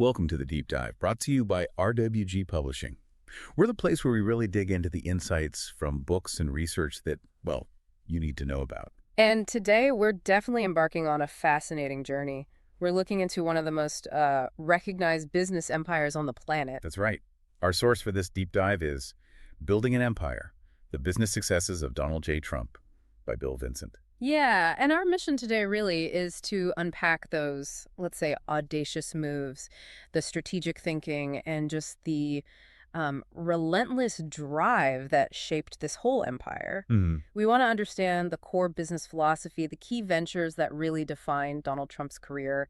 Welcome to the Deep Dive, brought to you by RWG Publishing. We're the place where we really dig into the insights from books and research that, well, you need to know about. And today we're definitely embarking on a fascinating journey. We're looking into one of the most recognized business empires on the planet. That's right. Our source for this deep dive is Building an Empire, The Business Successes of Donald J. Trump by Bill Vincent. Yeah, and our mission today really is to unpack those, let's say, audacious moves, the strategic thinking, and just the relentless drive that shaped this whole empire. We want to understand the core business philosophy, the key ventures that really defined Donald Trump's career.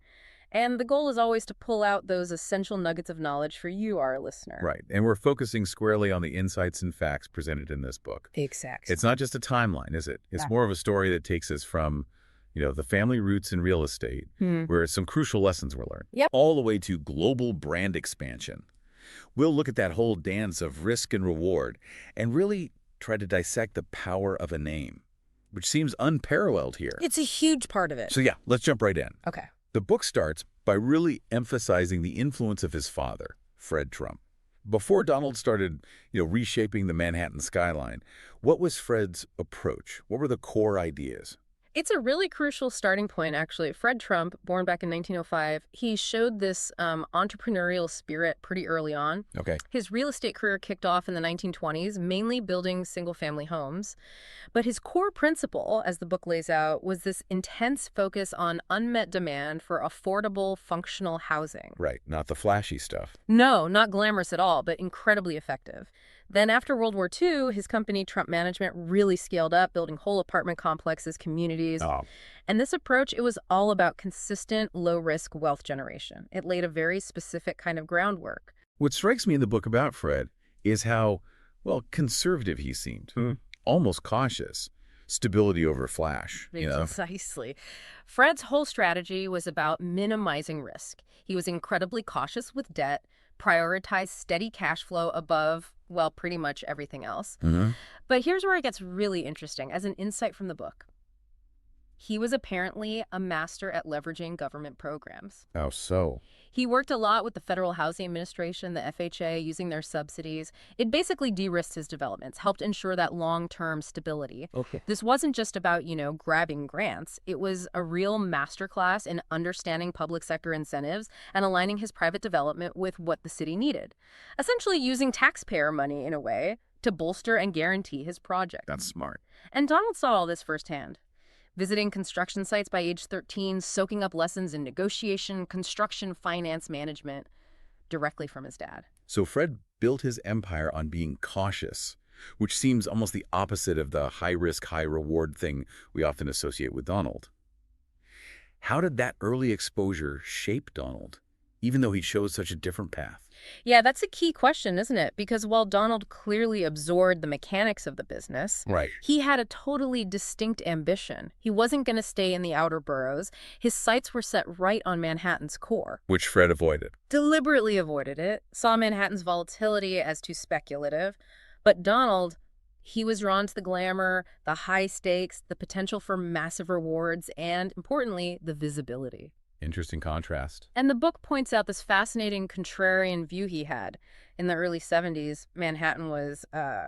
And the goal is always to pull out those essential nuggets of knowledge for you, our listener. Right, and we're focusing squarely on the insights and facts presented in this book. Exactly. It's not just a timeline, is it? It's more of a story that takes us from, the family roots in real estate, where some crucial lessons were learned, all the way to global brand expansion. We'll look at that whole dance of risk and reward and really try to dissect the power of a name, which seems unparalleled here. It's a huge part of it. So yeah, let's jump right in. Okay. The book starts by really emphasizing the influence of his father, Fred Trump. Before Donald started, reshaping the Manhattan skyline, what was Fred's approach? What were the core ideas? It's a really crucial starting point, actually. Fred Trump, born back in 1905, he showed this entrepreneurial spirit pretty early on. Okay. His real estate career kicked off in the 1920s, mainly building single-family homes. But his core principle, as the book lays out, was this intense focus on unmet demand for affordable, functional housing. Right, not the flashy stuff. No, not glamorous at all, but incredibly effective. Then after World War II, his company, Trump Management, really scaled up, building whole apartment complexes, communities. Oh. And this approach, it was all about consistent, low-risk wealth generation. It laid a very specific kind of groundwork. What strikes me in the book about Fred is how, conservative he seemed. Almost cautious. Stability over flash, Precisely. Fred's whole strategy was about minimizing risk. He was incredibly cautious with debt, prioritized steady cash flow above, pretty much everything else. But here's where it gets really interesting, as an insight from the book. He was apparently a master at leveraging government programs. How so? He worked a lot with the Federal Housing Administration, the FHA, using their subsidies. It basically de-risked his developments, helped ensure that long-term stability. Okay. This wasn't just about, grabbing grants. It was a real masterclass in understanding public sector incentives and aligning his private development with what the city needed. Essentially using taxpayer money, in a way, to bolster and guarantee his project. That's smart. And Donald saw all this firsthand. Visiting construction sites by age 13, soaking up lessons in negotiation, construction, finance management, directly from his dad. So Fred built his empire on being cautious, which seems almost the opposite of the high-risk, high-reward thing we often associate with Donald. How did that early exposure shape Donald, even though he chose such a different path? Yeah, that's a key question, isn't it? Because while Donald clearly absorbed the mechanics of the business, he had a totally distinct ambition. He wasn't going to stay in the outer boroughs. His sights were set right on Manhattan's core. Which Fred avoided. Deliberately avoided it, saw Manhattan's volatility as too speculative. But Donald, he was drawn to the glamour, the high stakes, the potential for massive rewards, and, importantly, the visibility. Interesting contrast. And the book points out this fascinating contrarian view he had. In the early 70s, Manhattan was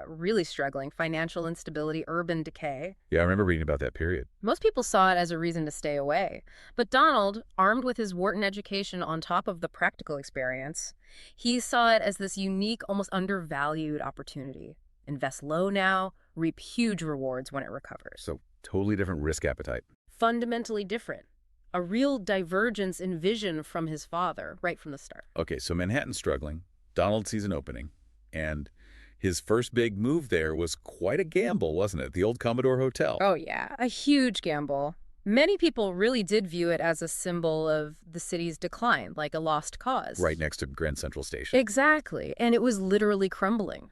really struggling. Financial instability, urban decay. Yeah, I remember reading about that period. Most people saw it as a reason to stay away. But Donald, armed with his Wharton education on top of the practical experience, he saw it as this unique, almost undervalued opportunity. Invest low now, reap huge rewards when it recovers. So totally different risk appetite. Fundamentally different. A real divergence in vision from his father right from the start. Okay, so Manhattan's struggling. Donald sees an opening. And his first big move there was quite a gamble, wasn't it? The old Commodore Hotel. Oh, yeah. A huge gamble. Many people really did view it as a symbol of the city's decline, like a lost cause. Right next to Grand Central Station. Exactly. And it was literally crumbling.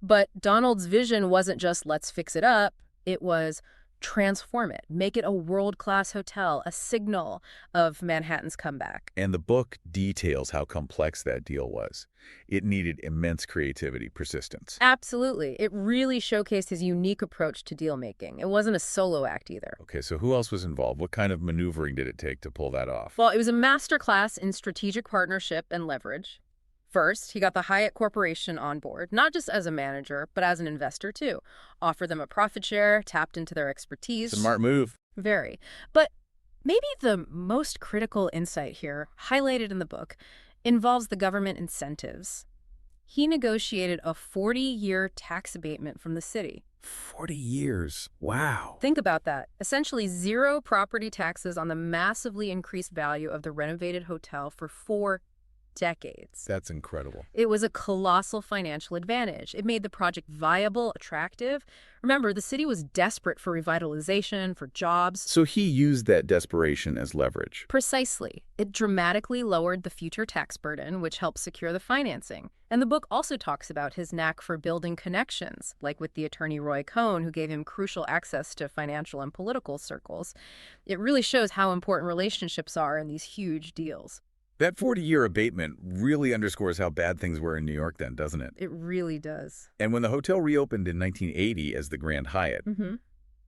But Donald's vision wasn't just let's fix it up. It was transform it, make it a world-class hotel, a signal of Manhattan's comeback. And the book details how complex that deal was. It needed immense creativity, persistence. Absolutely. It really showcased his unique approach to deal-making. It wasn't a solo act either. Okay, so who else was involved? What kind of maneuvering did it take to pull that off? Well, it was a masterclass in strategic partnership and leverage. First, he got the Hyatt Corporation on board, not just as a manager, but as an investor too. Offered them a profit share, tapped into their expertise. Smart move. Very. But maybe the most critical insight here, highlighted in the book, involves the government incentives. He negotiated a 40-year tax abatement from the city. 40 years. Wow. Think about that. Essentially 0 property taxes on the massively increased value of the renovated hotel for 4 decades. That's incredible. It was a colossal financial advantage. It made the project viable, attractive. Remember, the city was desperate for revitalization, for jobs. So he used that desperation as leverage. Precisely. It dramatically lowered the future tax burden, which helped secure the financing. And the book also talks about his knack for building connections, like with the attorney Roy Cohn, who gave him crucial access to financial and political circles. It really shows how important relationships are in these huge deals. That 40-year abatement really underscores how bad things were in New York then, doesn't it? It really does. And when the hotel reopened in 1980 as the Grand Hyatt,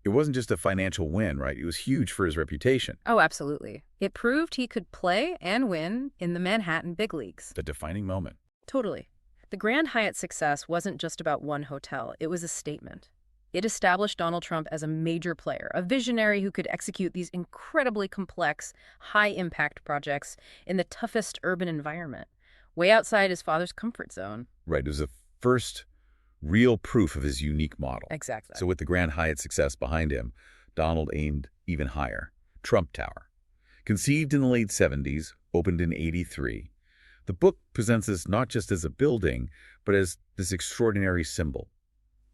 it wasn't just a financial win, right? It was huge for his reputation. Oh, absolutely. It proved he could play and win in the Manhattan big leagues. The defining moment. Totally. The Grand Hyatt's success wasn't just about one hotel. It was a statement. It established Donald Trump as a major player, a visionary who could execute these incredibly complex, high-impact projects in the toughest urban environment, way outside his father's comfort zone. Right. It was the first real proof of his unique model. Exactly. So with the Grand Hyatt success behind him, Donald aimed even higher. Trump Tower. Conceived in the late 70s, opened in '83. The book presents this not just as a building, but as this extraordinary symbol.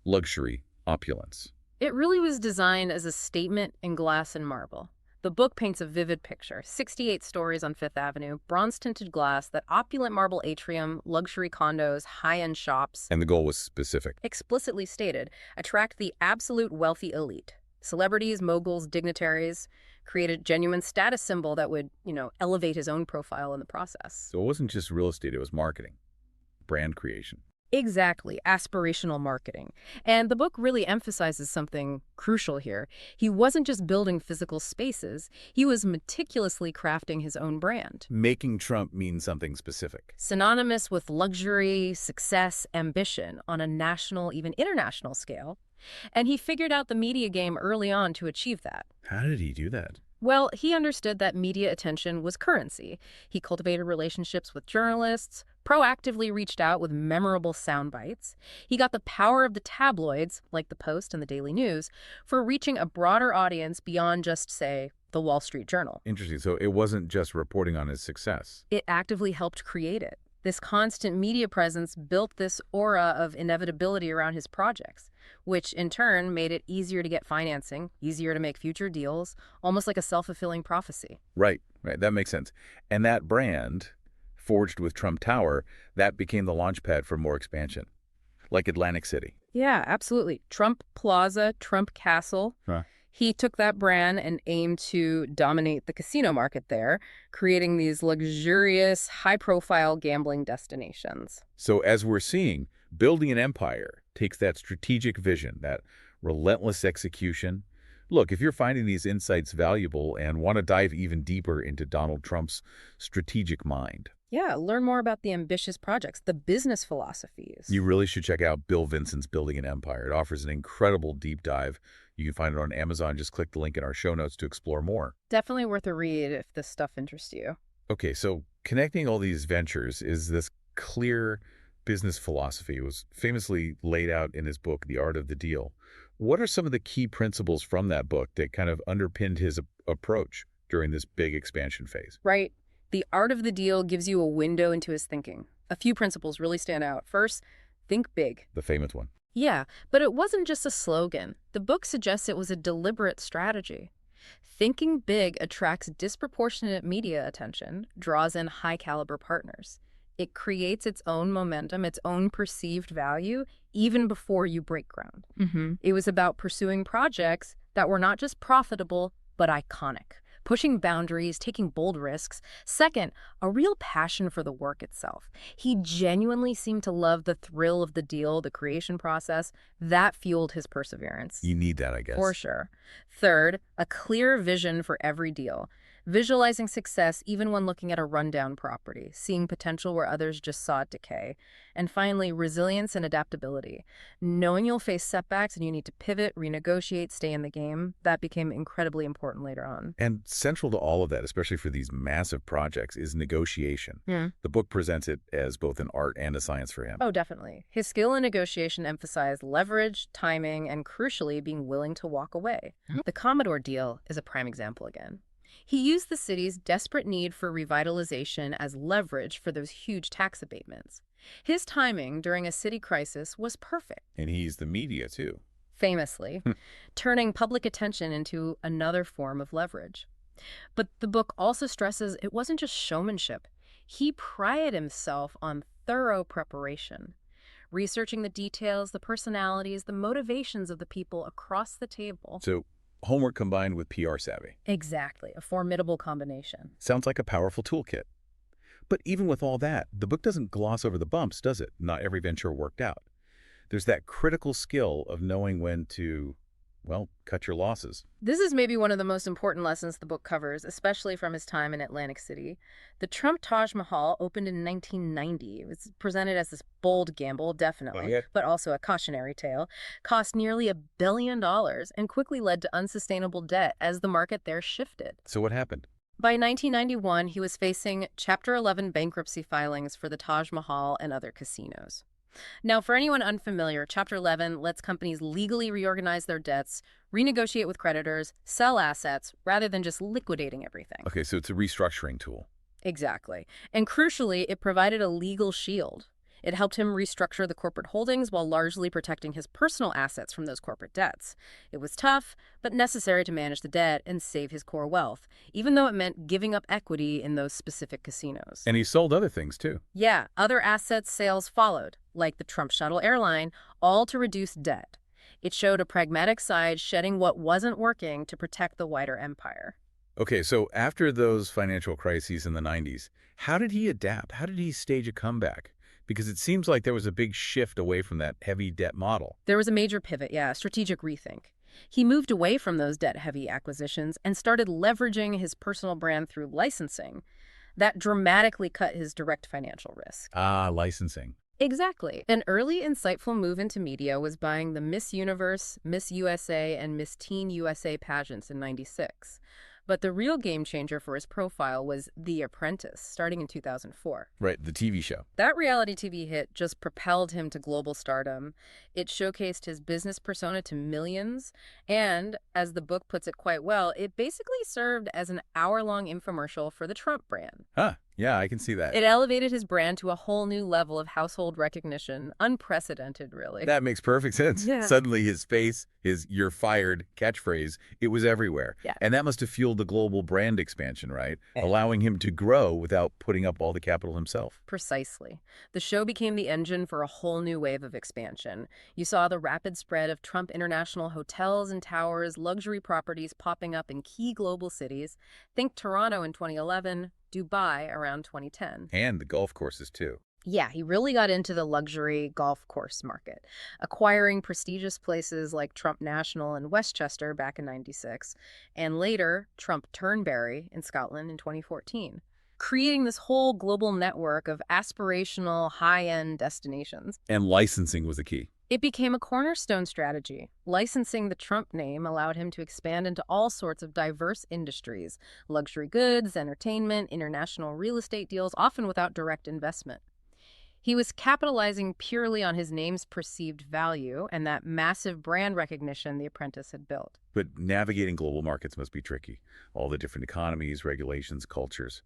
Luxury. Opulence. It really was designed as a statement in glass and marble. The book paints a vivid picture. 68 stories on Fifth Avenue, bronze-tinted glass, that opulent marble atrium, luxury condos, high-end shops. And the goal was specific. Explicitly stated, attract the absolute wealthy elite. Celebrities, moguls, dignitaries, create a genuine status symbol that would, elevate his own profile in the process. So it wasn't just real estate, it was marketing, brand creation. Exactly, aspirational marketing. And the book really emphasizes something crucial here. He wasn't just building physical spaces, he was meticulously crafting his own brand. Making Trump mean something specific. Synonymous with luxury, success, ambition on a national, even international scale. And he figured out the media game early on to achieve that. How did he do that? Well, he understood that media attention was currency. He cultivated relationships with journalists, proactively reached out with memorable sound bites. He got the power of the tabloids, like the Post and the Daily News, for reaching a broader audience beyond just, say, the Wall Street Journal. Interesting. So it wasn't just reporting on his success. It actively helped create it. This constant media presence built this aura of inevitability around his projects, which in turn made it easier to get financing, easier to make future deals, almost like a self-fulfilling prophecy. Right. That makes sense. And that brand, forged with Trump Tower, that became the launchpad for more expansion, like Atlantic City. Yeah, absolutely. Trump Plaza, Trump Castle. Huh. He took that brand and aimed to dominate the casino market there, creating these luxurious, high-profile gambling destinations. So as we're seeing, building an empire takes that strategic vision, that relentless execution. Look, if you're finding these insights valuable and want to dive even deeper into Donald Trump's strategic mind, yeah, learn more about the ambitious projects, the business philosophies. you really should check out Bill Vincent's Building an Empire. It offers an incredible deep dive. You can find it on Amazon. Just click the link in our show notes to explore more. Definitely worth a read if this stuff interests you. Okay, so connecting all these ventures is this clear business philosophy. It was famously laid out in his book, The Art of the Deal. What are some of the key principles from that book that kind of underpinned his approach during this big expansion phase? Right. The Art of the Deal gives you a window into his thinking. A few principles really stand out. First, think big. The famous one. Yeah, but it wasn't just a slogan. The book suggests it was a deliberate strategy. Thinking big attracts disproportionate media attention, draws in high-caliber partners. It creates its own momentum, its own perceived value, even before you break ground. It was about pursuing projects that were not just profitable, but iconic, pushing boundaries, taking bold risks. Second, a real passion for the work itself. He genuinely seemed to love the thrill of the deal, the creation process. That fueled his perseverance. You need that, I guess. For sure. Third, a clear vision for every deal. Visualizing success even when looking at a rundown property, seeing potential where others just saw it decay. And finally, resilience and adaptability. Knowing you'll face setbacks and you need to pivot, renegotiate, stay in the game, that became incredibly important later on. And central to all of that, especially for these massive projects, is negotiation. The book presents it as both an art and a science for him. Oh, definitely. His skill in negotiation emphasized leverage, timing, and crucially, being willing to walk away. The Commodore deal is a prime example again. He used the city's desperate need for revitalization as leverage for those huge tax abatements. His timing during a city crisis was perfect. And he's the media, too. Famously, turning public attention into another form of leverage. But the book also stresses it wasn't just showmanship. He prided himself on thorough preparation, researching the details, the personalities, the motivations of the people across the table. So homework combined with PR savvy. Exactly, a formidable combination. Sounds like a powerful toolkit. But even with all that, the book doesn't gloss over the bumps, does it? Not every venture worked out. There's that critical skill of knowing when to, well, cut your losses. This is maybe one of the most important lessons the book covers, especially from his time in Atlantic City. The Trump Taj Mahal opened in 1990. It was presented as this bold gamble, definitely, but also a cautionary tale. Cost nearly $1 billion and quickly led to unsustainable debt as the market there shifted. So what happened? By 1991, he was facing Chapter 11 bankruptcy filings for the Taj Mahal and other casinos. Now, for anyone unfamiliar, Chapter 11 lets companies legally reorganize their debts, renegotiate with creditors, sell assets, rather than just liquidating everything. Okay, so it's a restructuring tool. Exactly. And crucially, it provided a legal shield. It helped him restructure the corporate holdings while largely protecting his personal assets from those corporate debts. It was tough, but necessary to manage the debt and save his core wealth, even though it meant giving up equity in those specific casinos. And he sold other things, too. Yeah, other asset sales followed, like the Trump Shuttle airline, all to reduce debt. It showed a pragmatic side, shedding what wasn't working to protect the wider empire. Okay, so after those financial crises in the 90s, how did he adapt? How did he stage a comeback? Because it seems like there was a big shift away from that heavy debt model. There was a major pivot, a strategic rethink. He moved away from those debt-heavy acquisitions and started leveraging his personal brand through licensing. That dramatically cut his direct financial risk. Ah, licensing. Exactly. An early insightful move into media was buying the Miss Universe, Miss USA, and Miss Teen USA pageants in '96. But the real game changer for his profile was The Apprentice, starting in 2004. Right, the TV show. That reality TV hit just propelled him to global stardom. It showcased his business persona to millions, and, as the book puts it quite well, it basically served as an hour-long infomercial for the Trump brand. Huh, yeah, I can see that. It elevated his brand to a whole new level of household recognition. Unprecedented, really. That makes perfect sense. Yeah. Suddenly his face, his "you're fired" catchphrase, it was everywhere. Yeah. And that must have fueled the global brand expansion, right? Allowing him to grow without putting up all the capital himself. Precisely. The show became the engine for a whole new wave of expansion. You saw the rapid spread of Trump International hotels and towers, luxury properties popping up in key global cities. Think Toronto in 2011, Dubai around 2010. And the golf courses, too. Yeah, he really got into the luxury golf course market, acquiring prestigious places like Trump National in Westchester back in '96, and later Trump Turnberry in Scotland in 2014, creating this whole global network of aspirational, high-end destinations. And licensing was the key. It became a cornerstone strategy. Licensing the Trump name allowed him to expand into all sorts of diverse industries, luxury goods, entertainment, international real estate deals, often without direct investment. He was capitalizing purely on his name's perceived value and that massive brand recognition The Apprentice had built. But navigating global markets must be tricky. All the different economies, regulations, cultures.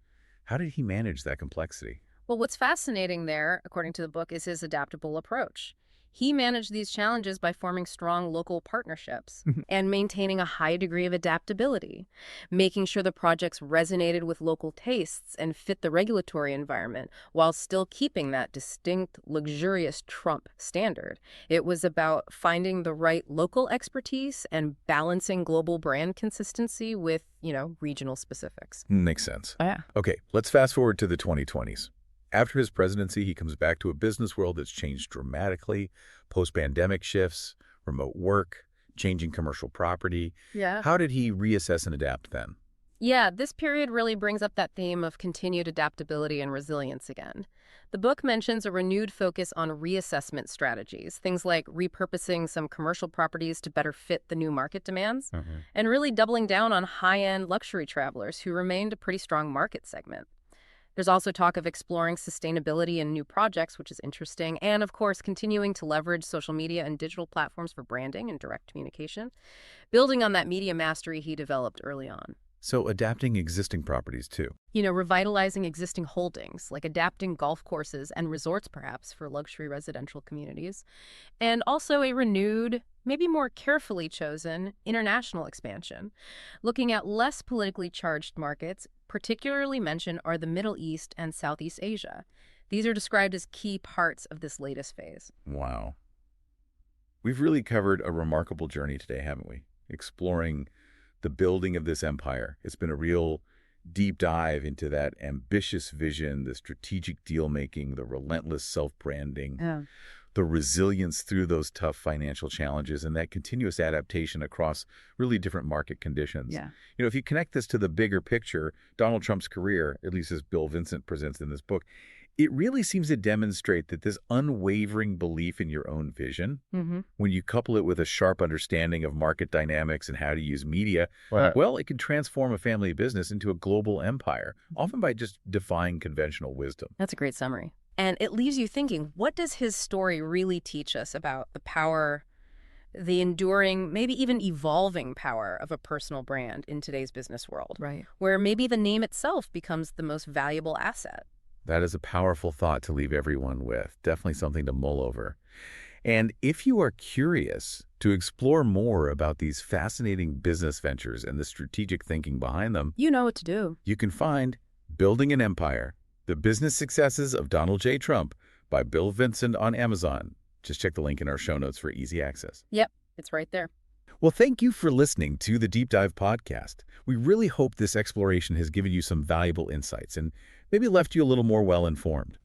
How did he manage that complexity? Well, what's fascinating there, according to the book, is his adaptable approach. He managed these challenges by forming strong local partnerships and maintaining a high degree of adaptability, making sure the projects resonated with local tastes and fit the regulatory environment while still keeping that distinct, luxurious Trump standard. It was about finding the right local expertise and balancing global brand consistency with, regional specifics. Makes sense. Oh, yeah. Okay, let's fast forward to the 2020s. After his presidency, he comes back to a business world that's changed dramatically, post-pandemic shifts, remote work, changing commercial property. Yeah. How did he reassess and adapt then? Yeah, this period really brings up that theme of continued adaptability and resilience again. The book mentions a renewed focus on reassessment strategies, things like repurposing some commercial properties to better fit the new market demands, and really doubling down on high-end luxury travelers who remained a pretty strong market segment. There's also talk of exploring sustainability in new projects, which is interesting, and of course, continuing to leverage social media and digital platforms for branding and direct communication, building on that media mastery he developed early on. So adapting existing properties too. Revitalizing existing holdings, like adapting golf courses and resorts perhaps for luxury residential communities, and also a renewed, maybe more carefully chosen, international expansion. Looking at less politically charged markets, particularly mentioned are the Middle East and Southeast Asia. These are described as key parts of this latest phase. Wow. We've really covered a remarkable journey today, haven't we? Exploring the building of this empire. It's been a real deep dive into that ambitious vision, the strategic deal-making, the relentless self-branding, the resilience through those tough financial challenges, and that continuous adaptation across really different market conditions. Yeah. If you connect this to the bigger picture, Donald Trump's career, at least as Bill Vincent presents in this book, it really seems to demonstrate that this unwavering belief in your own vision, when you couple it with a sharp understanding of market dynamics and how to use media, well, it can transform a family business into a global empire, often by just defying conventional wisdom. That's a great summary. And it leaves you thinking, what does his story really teach us about the power, the enduring, maybe even evolving power of a personal brand in today's business world? Right. Where maybe the name itself becomes the most valuable asset. That is a powerful thought to leave everyone with. Definitely something to mull over. And if you are curious to explore more about these fascinating business ventures and the strategic thinking behind them, you know what to do. You can find Building an Empire, The Business Successes of Donald J. Trump by Bill Vincent on Amazon. Just check the link in our show notes for easy access. Yep, it's right there. Well, thank you for listening to the Deep Dive Podcast. We really hope this exploration has given you some valuable insights and maybe left you a little more well-informed.